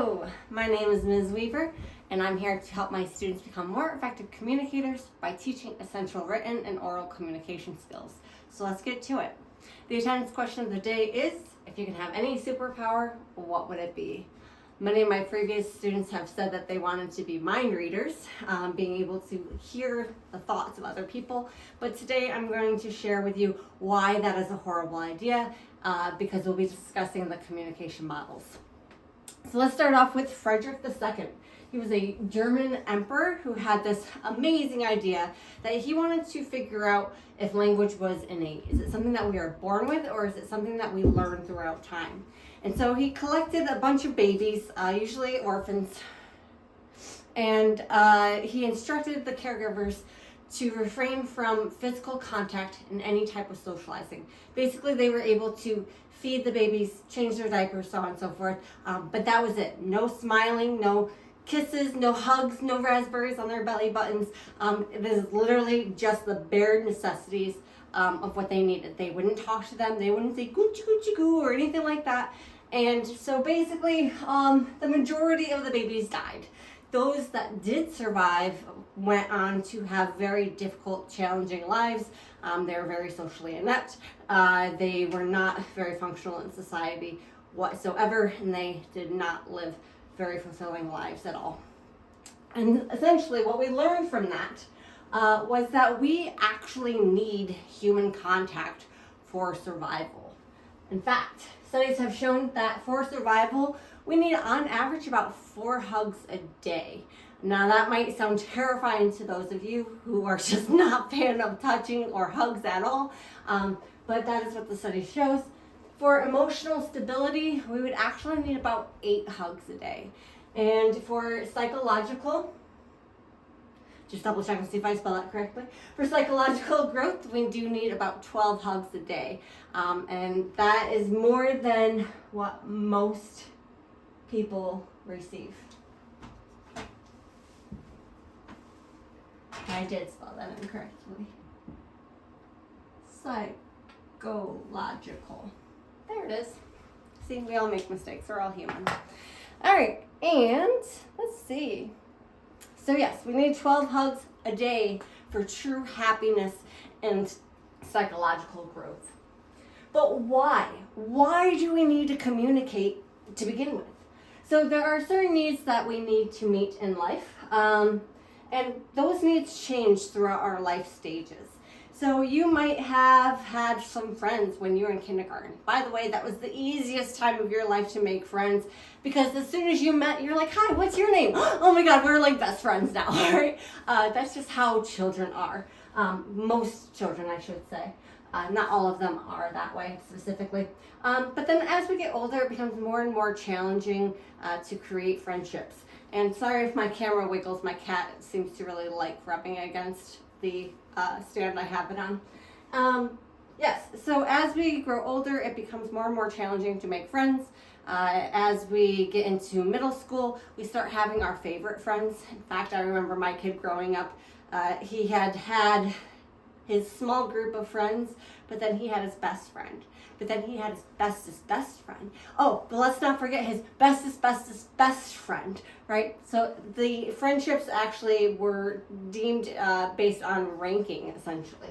Hello, my name is Ms. Weaver, and I'm here to help my students become more effective communicators by teaching essential written and oral communication skills. So let's get to it. The attendance question of the day is, if you can have any superpower, what would it be? Many of my previous students have said that they wanted to be mind readers, being able to hear the thoughts of other people. But today I'm going to share with you why that is a horrible idea, because we'll be discussing the communication models. So let's start off with Frederick II. He was a German emperor who had this amazing idea that he wanted to figure out if language was innate. Is it something that we are born with, or is it something that we learn throughout time? And so he collected a bunch of babies, usually orphans, and he instructed the caregivers to refrain from physical contact and any type of socializing. Basically, they were able to feed the babies, change their diapers, so on and so forth, but that was it. No smiling, no kisses, no hugs, no raspberries on their belly buttons. It is literally just the bare necessities of what they needed. They wouldn't talk to them, they wouldn't say goochie goochie goo or anything like that. And so basically, the majority of the babies died. Those that did survive went on to have very difficult, challenging lives. They were very socially inept. They were not very functional in society whatsoever, and they did not live very fulfilling lives at all. And essentially what we learned from that was that we actually need human contact for survival. In fact, studies have shown that for survival, we need on average about 4 hugs a day. Now that might sound terrifying to those of you who are just not fan of touching or hugs at all, but that is what the study shows. For emotional stability, we would actually need about 8 hugs a day. And for psychological, just double check and see if I spell that correctly. For psychological growth, we do need about 12 hugs a day. And that is more than what most people receive. I did spell that incorrectly. Psychological. There it is. See, we all make mistakes. We're all human. All right, and let's see. So yes, we need 12 hugs a day for true happiness and psychological growth. But why? Why do we need to communicate to begin with? So there are certain needs that we need to meet in life, and those needs change throughout our life stages. So you might have had some friends when you were in kindergarten. By the way, that was the easiest time of your life to make friends, because as soon as you met, you're like, hi, what's your name? Oh my God, we're like best friends now, right? That's just how children are. Most children, I should say. Not all of them are that way specifically. But then as we get older, it becomes more and more challenging to create friendships. And sorry if my camera wiggles, my cat seems to really like rubbing against the stand I have it on. Yes, so as we grow older, it becomes more and more challenging to make friends. As we get into middle school, we start having our favorite friends. In fact, I remember my kid growing up, he had his small group of friends, but then he had his best friend. But then he had his best friend. Oh, but let's not forget his best friend, right? So the friendships actually were deemed based on ranking, essentially.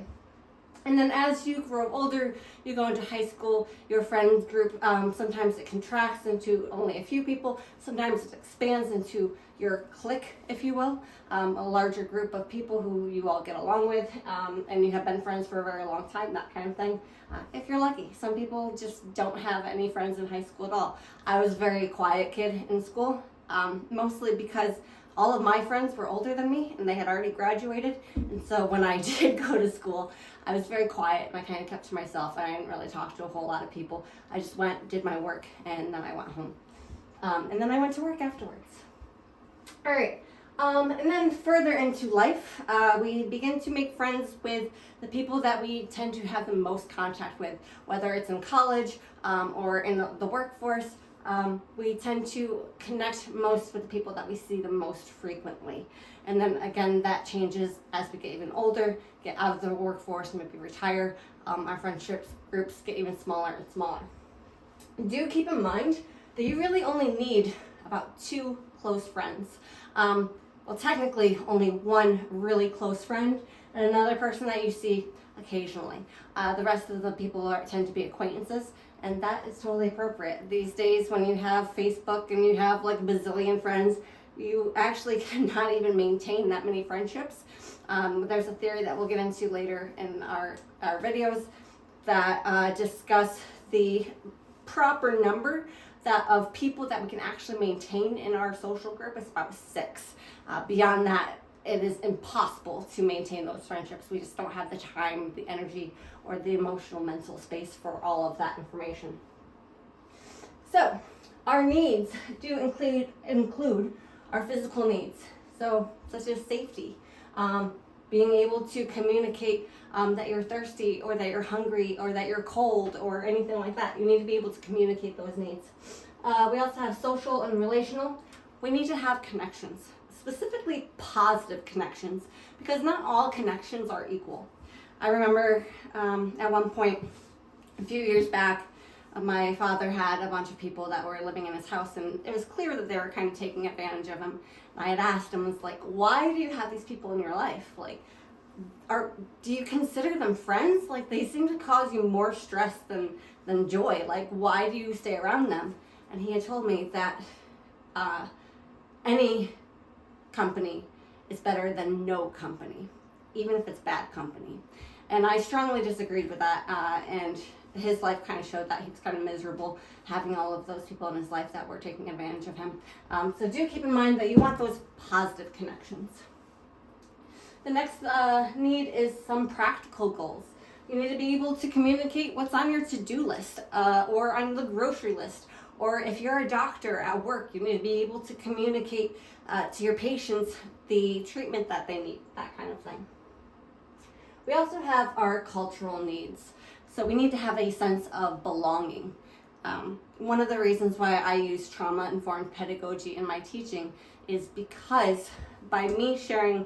And then as you grow older, you go into high school, your friends group, sometimes it contracts into only a few people, sometimes it expands into your clique, if you will, a larger group of people who you all get along with, and you have been friends for a very long time, that kind of thing. If you're lucky. Some people just don't have any friends in high school at all. I was a very quiet kid in school, mostly because all of my friends were older than me and they had already graduated. And so when I did go to school, I was very quiet and I kind of kept to myself. I didn't really talk to a whole lot of people. I just went, did my work, and then I went home. And then I went to work afterwards. All right. And then further into life, we begin to make friends with the people that we tend to have the most contact with, whether it's in college or in the workforce. We tend to connect most with the people that we see the most frequently. And then again, that changes as we get even older, get out of the workforce, maybe retire. Our friendships groups get even smaller and smaller. Do keep in mind that you really only need about 2 close friends. Well, technically only 1 really close friend and another person that you see occasionally. The rest of the people tend to be acquaintances, and that is totally appropriate. These days when you have Facebook and you have like a bazillion friends, you actually cannot even maintain that many friendships. There's a theory that we'll get into later in our videos that discuss the proper number of people that we can actually maintain in our social group is about 6. Beyond that, it is impossible to maintain those friendships. We just don't have the time, the energy, or the emotional mental space for all of that information. So our needs do include our physical needs, so such as safety, being able to communicate that you're thirsty or that you're hungry or that you're cold or anything like that. You need to be able to communicate those needs. We also have social and relational. We need to have connections, specifically positive connections, because not all connections are equal. I remember at one point a few years back, my father had a bunch of people that were living in his house, and it was clear that they were kind of taking advantage of him. And I had asked him, was like, why do you have these people in your life? Like, do you consider them friends? Like, they seem to cause you more stress than joy. Like, why do you stay around them? And he had told me that any company is better than no company, even if it's bad company. And I strongly disagreed with that, and his life kind of showed that he was kind of miserable having all of those people in his life that were taking advantage of him. So do keep in mind that you want those positive connections. The next need is some practical goals. You need to be able to communicate what's on your to-do list or on the grocery list. Or if you're a doctor at work, you need to be able to communicate to your patients the treatment that they need, that kind of thing. We also have our cultural needs. So we need to have a sense of belonging. One of the reasons why I use trauma-informed pedagogy in my teaching is because by me sharing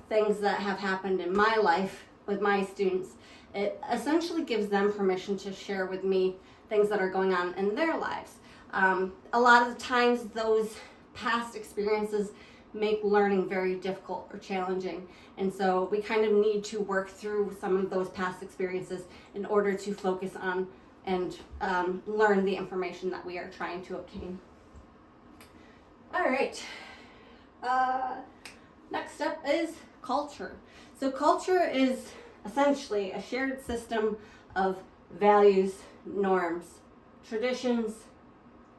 things that have happened in my life with my students, it essentially gives them permission to share with me things that are going on in their lives. A lot of the times those past experiences make learning very difficult or challenging, and so we kind of need to work through some of those past experiences in order to focus on and learn the information that we are trying to obtain. All right, next up is culture. So culture is essentially a shared system of values, norms, traditions,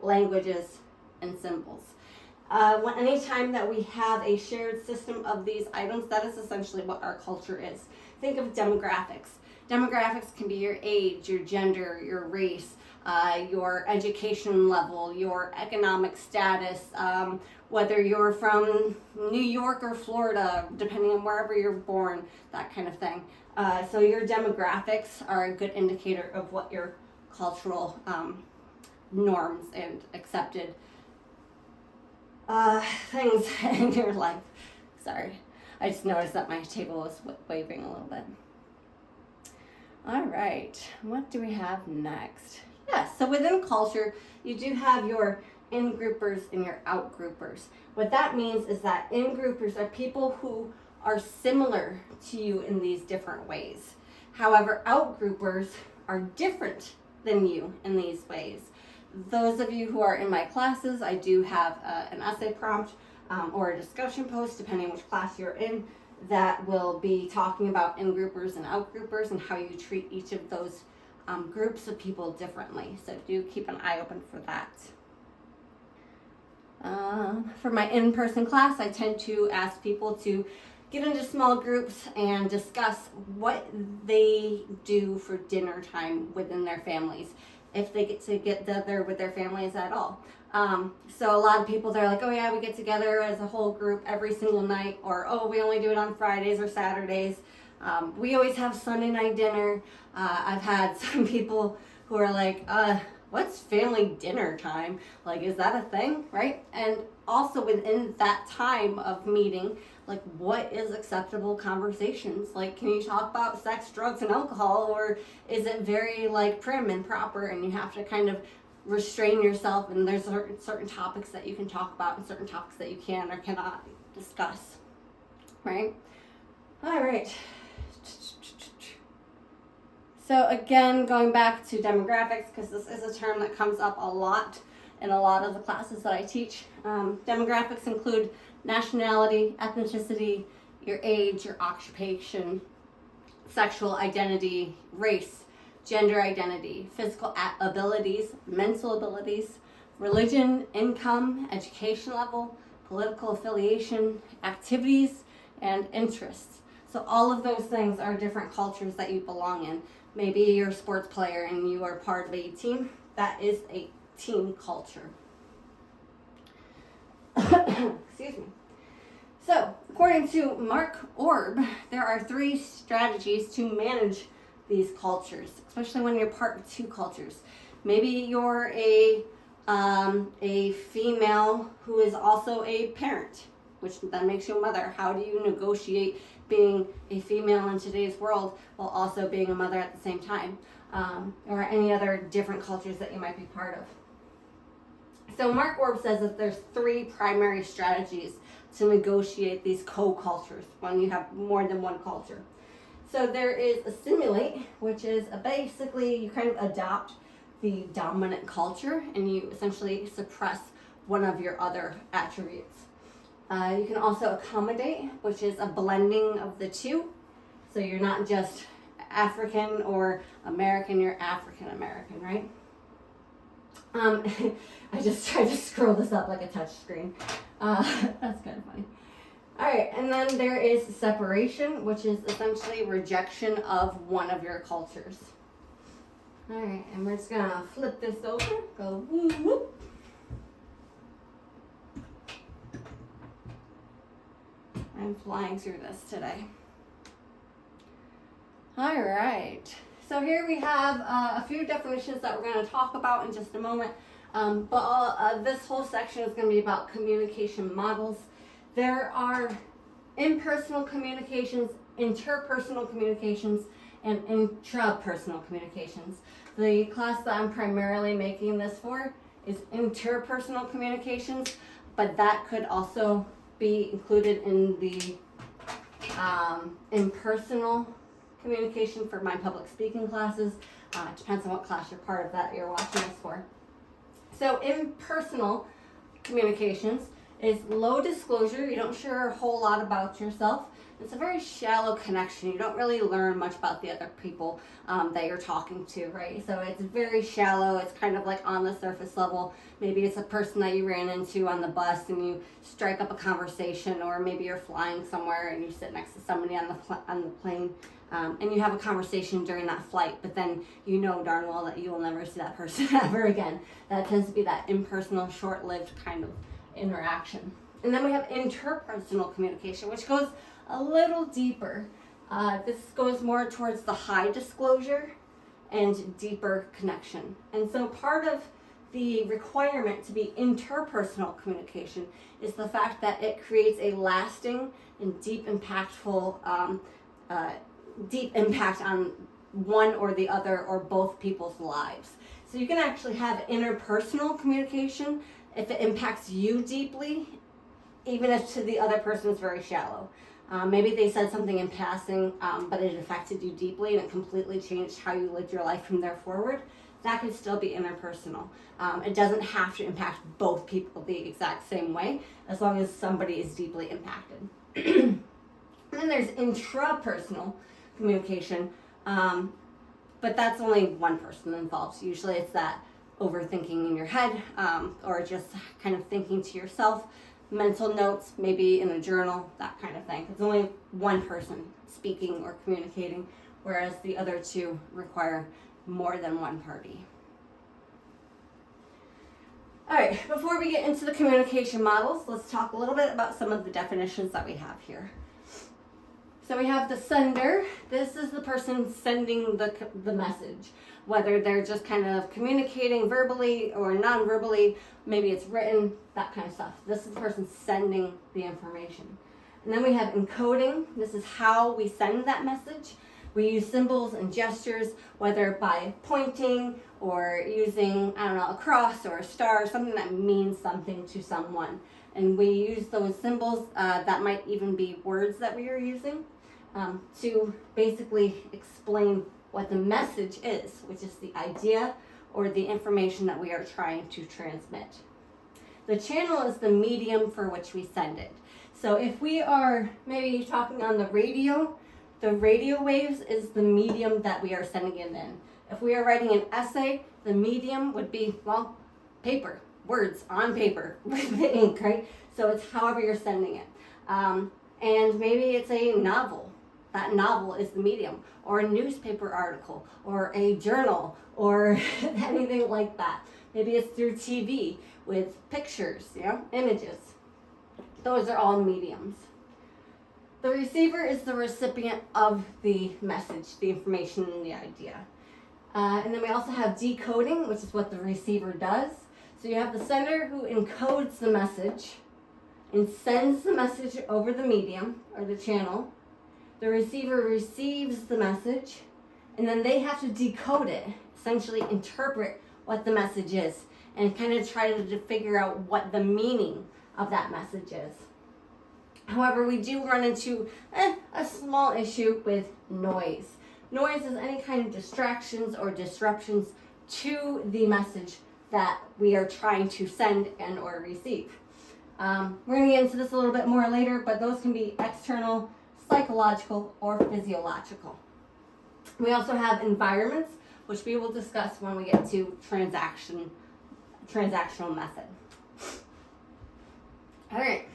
languages, and symbols. Anytime that we have a shared system of these items, that is essentially what our culture is. Think of demographics. Demographics can be your age, your gender, your race, your education level, your economic status, whether you're from New York or Florida, depending on wherever you're born, that kind of thing. So your demographics are a good indicator of what your cultural norms and accepted things in your life. Sorry, I just noticed that my table was waving a little bit. All right, what do we have next? Yeah, so within culture, you do have your in-groupers and your out-groupers. What that means is that in-groupers are people who are similar to you in these different ways. However, out-groupers are different than you in these ways. Those of you who are in my classes, I do have an essay prompt or a discussion post, depending which class you're in, that will be talking about in-groupers and out-groupers and how you treat each of those groups of people differently. So do keep an eye open for that. For my in-person class, I tend to ask people to get into small groups and discuss what they do for dinner time within their families, if they get together with their families at all. So a lot of people, they're like, oh yeah, we get together as a whole group every single night, or oh, we only do it on Fridays or Saturdays. We always have Sunday night dinner. I've had some people who are like, what's family dinner time? Like, is that a thing, right? And also within that time of meeting, like, what is acceptable conversations? Like, can you talk about sex, drugs, and alcohol, or is it very like prim and proper and you have to kind of restrain yourself, and there's certain topics that you can talk about and certain topics that you can or cannot discuss, right? All right. So again, going back to demographics, because this is a term that comes up a lot in a lot of the classes that I teach. Demographics include nationality, ethnicity, your age, your occupation, sexual identity, race, gender identity, physical abilities, mental abilities, religion, income, education level, political affiliation, activities, and interests. So all of those things are different cultures that you belong in. Maybe you're a sports player and you are part of a team. That is a team culture. Excuse me. So, according to Mark Orb, there are 3 strategies to manage these cultures, especially when you're part of 2 cultures. Maybe you're a female who is also a parent, which then makes you a mother. How do you negotiate being a female in today's world while also being a mother at the same time? Or any other different cultures that you might be part of. So Mark Orb says that there's 3 primary strategies to negotiate these co-cultures when you have more than one culture. So there is assimilate, which is basically you kind of adopt the dominant culture and you essentially suppress one of your other attributes. You can also accommodate, which is a blending of the 2. So you're not just African or American, you're African American, right? I just tried to scroll this up like a touch screen. That's kind of funny. All right, and then there is separation, which is essentially rejection of one of your cultures. All right, and we're just gonna flip this over, go whoop, whoop. I'm flying through this today. All right, so here we have a few definitions that we're going to talk about in just a moment, but this whole section is going to be about communication models. There are impersonal communications, interpersonal communications, and intrapersonal communications. The class that I'm primarily making this for is interpersonal communications, but that could also be included in the impersonal communication for my public speaking classes. It depends on what class you're part of that you're watching this for. So impersonal communications is low disclosure. You don't share a whole lot about yourself. It's a very shallow connection. You don't really learn much about the other people that you're talking to, right? So it's very shallow. It's kind of like on the surface level. Maybe it's a person that you ran into on the bus and you strike up a conversation, or maybe you're flying somewhere and you sit next to somebody on the plane. And you have a conversation during that flight, but then you know darn well that you will never see that person ever again. That tends to be that impersonal, short-lived kind of interaction. And then we have interpersonal communication, which goes a little deeper. This goes more towards the high disclosure and deeper connection. And so part of the requirement to be interpersonal communication is the fact that it creates a lasting and deep impactful deep impact on one or the other or both people's lives. So you can actually have interpersonal communication if it impacts you deeply, even if to the other person is very shallow. Maybe they said something in passing, but it affected you deeply and it completely changed how you lived your life from there forward. That could still be interpersonal. It doesn't have to impact both people the exact same way, as long as somebody is deeply impacted. And then there's intrapersonal communication, but that's only one person involved. Usually it's that overthinking in your head, or just kind of thinking to yourself, mental notes, maybe in a journal, that kind of thing. It's only one person speaking or communicating, whereas the other 2 require more than one party. All right, before we get into the communication models, let's talk a little bit about some of the definitions that we have here. So we have the sender. This is the person sending the message, whether they're just kind of communicating verbally or non-verbally, maybe it's written, that kind of stuff. This is the person sending the information. And then we have encoding. This is how we send that message. We use symbols and gestures, whether by pointing or using, I don't know, a cross or a star, something that means something to someone. And we use those symbols, that might even be words that we are using, to basically explain what the message is, which is the idea or the information that we are trying to transmit. The channel is the medium for which we send it. So if we are maybe talking on the radio waves is the medium that we are sending it in. If we are writing an essay, the medium would be, well, paper, words on paper with the ink, right? So it's however you're sending it. And maybe it's a novel. That novel is the medium, or a newspaper article, or a journal, or anything like that. Maybe it's through TV with pictures, images. Those are all mediums. The receiver is the recipient of the message, the information, and the idea. And then we also have decoding, which is what the receiver does. So you have the sender who encodes the message and sends the message over the medium or the channel. The receiver receives the message, and then they have to decode it, essentially interpret what the message is, and kind of try to figure out what the meaning of that message is. However, we do run into a small issue with noise. Noise is any kind of distractions or disruptions to the message that we are trying to send and or receive. We're going to get into this a little bit more later, but those can be external, psychological, or physiological. We also have environments, which we will discuss when we get to transactional method. All right,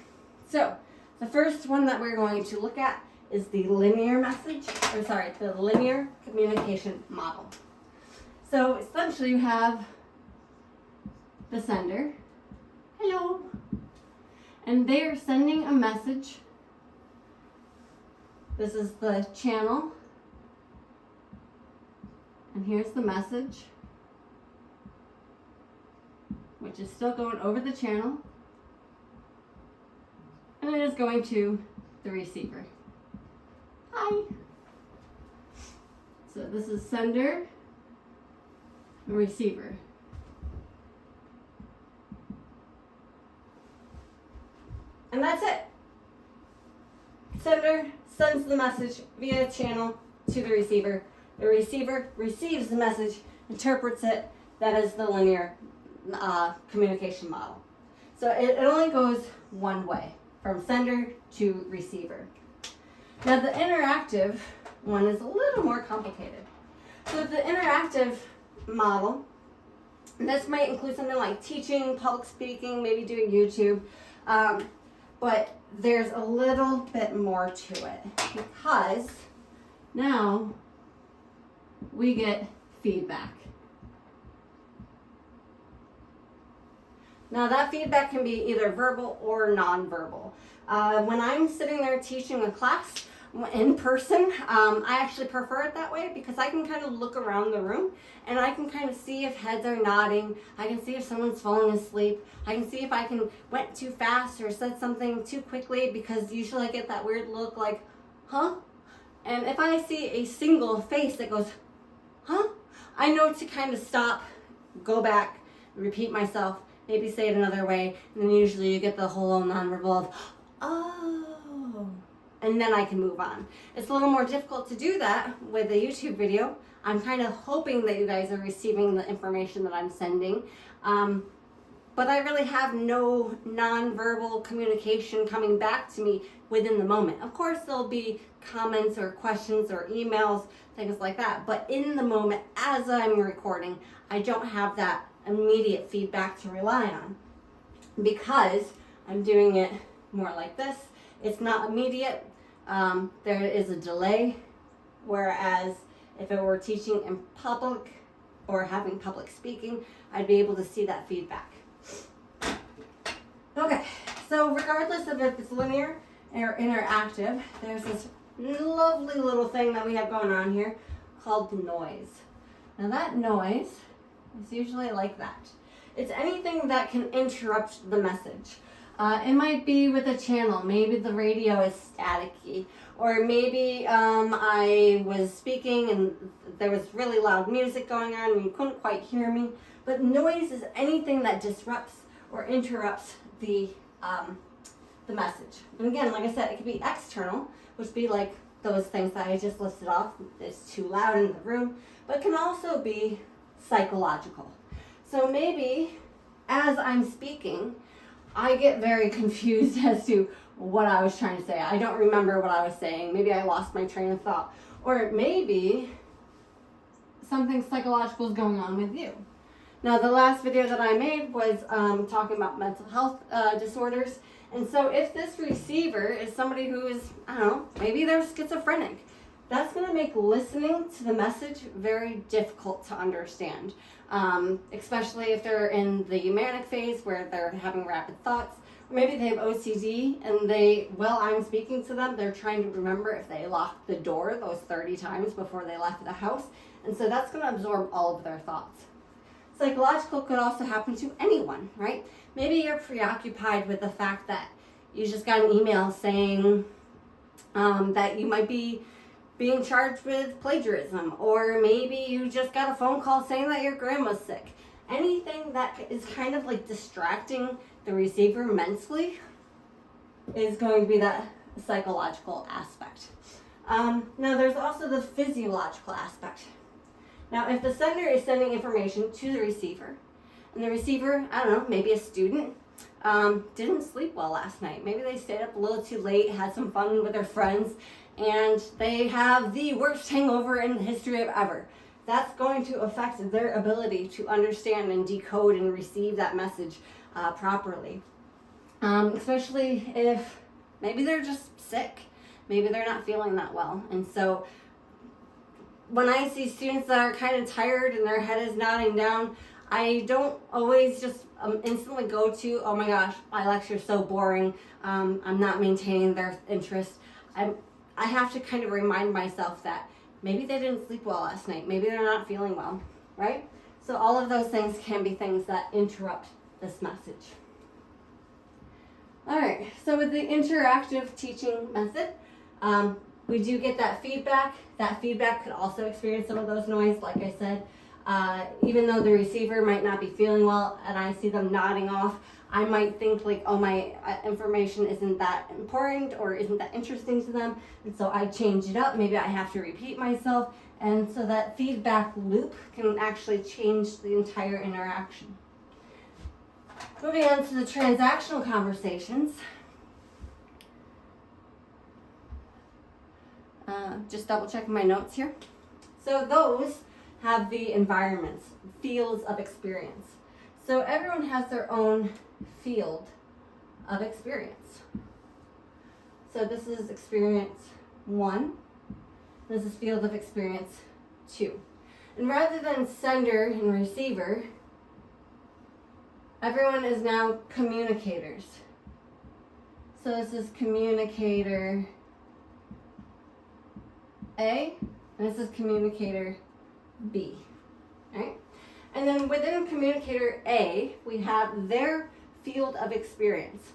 so the first one that we're going to look at is the linear the linear communication model. So essentially you have the sender, hello, and they are sending a message. This is the channel, and here's the message, which is still going over the channel, and it is going to the receiver. Hi. So this is sender and receiver. And that's it. Sender sends the message via channel to the receiver. The receiver receives the message, interprets it. That is the linear communication model. So it only goes one way, from sender to receiver. Now the interactive one is a little more complicated. So the interactive model, this might include something like teaching, public speaking, maybe doing YouTube, but there's a little bit more to it because now we get feedback. Now that feedback can be either verbal or nonverbal. When I'm sitting there teaching a class in person, I actually prefer it that way because I can kind of look around the room and I can kind of see if heads are nodding. I can see if someone's falling asleep. I can see if I went too fast or said something too quickly, because usually I get that weird look like, huh? And if I see a single face that goes, huh? I know to kind of stop, go back, repeat myself, maybe say it another way, and then usually you get the whole nonverbal of, oh, and then I can move on. It's a little more difficult to do that with a YouTube video. I'm kind of hoping that you guys are receiving the information that I'm sending, but I really have no nonverbal communication coming back to me within the moment. Of course, there'll be comments or questions or emails, things like that, but in the moment, as I'm recording, I don't have that immediate feedback to rely on because I'm doing it more like this. It's not immediate. There is a delay, whereas if I were teaching in public or having public speaking, I'd be able to see that feedback. Okay, so regardless of if it's linear or interactive, there's this lovely little thing that we have going on here called noise. Now that noise is usually like that. It's anything that can interrupt the message. It might be with a channel. Maybe the radio is staticky. Or maybe I was speaking and there was really loud music going on and you couldn't quite hear me. But noise is anything that disrupts or interrupts the message. And again, like I said, it could be external, which would be like those things that I just listed off. It's too loud in the room. But it can also be psychological. So maybe as I'm speaking, I get very confused as to what I was trying to say. I don't remember what I was saying. Maybe I lost my train of thought. Or maybe something psychological is going on with you. Now, the last video that I made was talking about mental health disorders. And so if this receiver is somebody who is, I don't know, maybe they're schizophrenic, that's going to make listening to the message very difficult to understand, especially if they're in the manic phase where they're having rapid thoughts. Or maybe they have OCD and while I'm speaking to them, they're trying to remember if they locked the door those 30 times before they left the house. And so that's going to absorb all of their thoughts. Psychological could also happen to anyone, right? Maybe you're preoccupied with the fact that you just got an email saying that you might be being charged with plagiarism, or maybe you just got a phone call saying that your grandma's sick. Anything that is kind of like distracting the receiver mentally is going to be that psychological aspect. Now there's also the physiological aspect. Now, if the sender is sending information to the receiver, and the receiver, I don't know, maybe a student, didn't sleep well last night. Maybe they stayed up a little too late, had some fun with their friends, and they have the worst hangover in the history of ever. That's going to affect their ability to understand and decode and receive that message properly. Especially if maybe they're just sick. Maybe they're not feeling that well. And so when I see students that are kind of tired and their head is nodding down, I don't always just instantly go to, oh my gosh, my lecture's so boring, I'm not maintaining their interest. I have to kind of remind myself that maybe they didn't sleep well last night, maybe they're not feeling well, right? So all of those things can be things that interrupt this message. All right, so with the interactive teaching method, we do get that feedback. That feedback could also experience some of those noise, like I said. Even though the receiver might not be feeling well and I see them nodding off, I might think like, oh, my information isn't that important or isn't that interesting to them. And so I change it up. Maybe I have to repeat myself. And so that feedback loop can actually change the entire interaction. Moving on to the transactional conversations. Just double checking my notes here. So those have the environments, fields of experience. So everyone has their own field of experience. So this is experience 1. This is field of experience 2. And rather than sender and receiver, everyone is now communicators. So this is communicator A, and this is communicator B, right? And then within communicator A, we have their field of experience.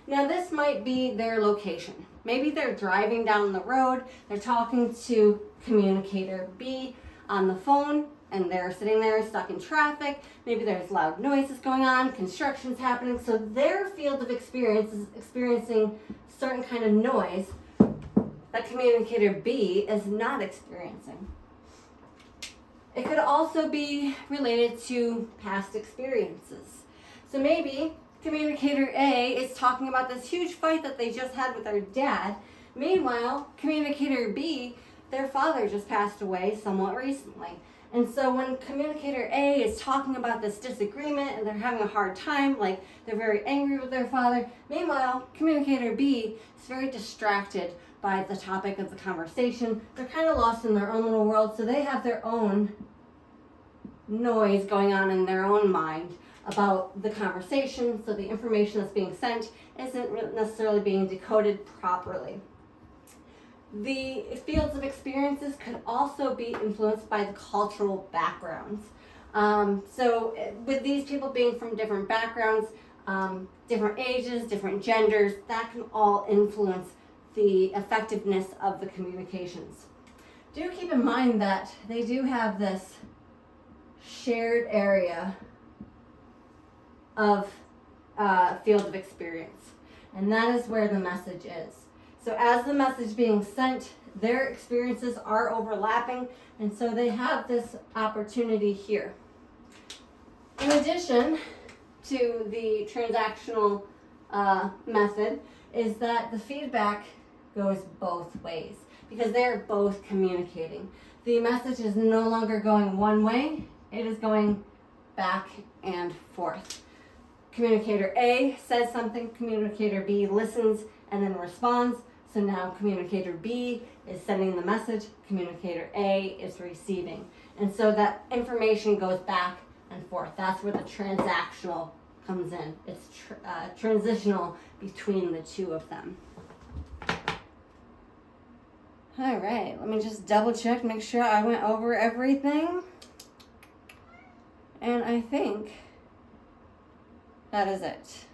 Now this might be their location. Maybe they're driving down the road, they're talking to communicator B on the phone, and they're sitting there stuck in traffic. Maybe there's loud noises going on, construction's happening, so their field of experience is experiencing certain kind of noise that communicator B is not experiencing. It could also be related to past experiences. So maybe communicator A is talking about this huge fight that they just had with their dad. Meanwhile, communicator B, their father just passed away somewhat recently. And so when communicator A is talking about this disagreement and they're having a hard time, like they're very angry with their father, meanwhile, communicator B is very distracted by the topic of the conversation. They're kind of lost in their own little world, so they have their own noise going on in their own mind about the conversation, so the information that's being sent isn't necessarily being decoded properly. The fields of experiences could also be influenced by the cultural backgrounds. So with these people being from different backgrounds, different ages, different genders, that can all influence the effectiveness of the communications. Do keep in mind that they do have this shared area of field of experience, and that is where the message is. So as the message being sent, their experiences are overlapping, and so they have this opportunity here. In addition to the transactional method, is that the feedback goes both ways because they're both communicating. The message is no longer going one way, it is going back and forth. Communicator A says something, communicator B listens and then responds. So now communicator B is sending the message, communicator A is receiving. And so that information goes back and forth. That's where the transactional comes in. It's transitional between the two of them. All right, let me just double check, make sure I went over everything. And I think that is it.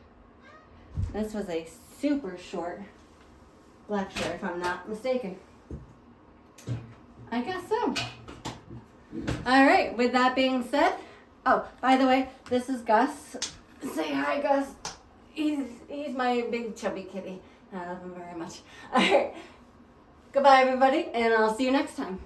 This was a super short lecture, if I'm not mistaken. I guess so. All right, with that being said, oh, by the way, this is Gus. Say hi, Gus. He's my big chubby kitty. I love him very much. All right, goodbye, everybody, and I'll see you next time.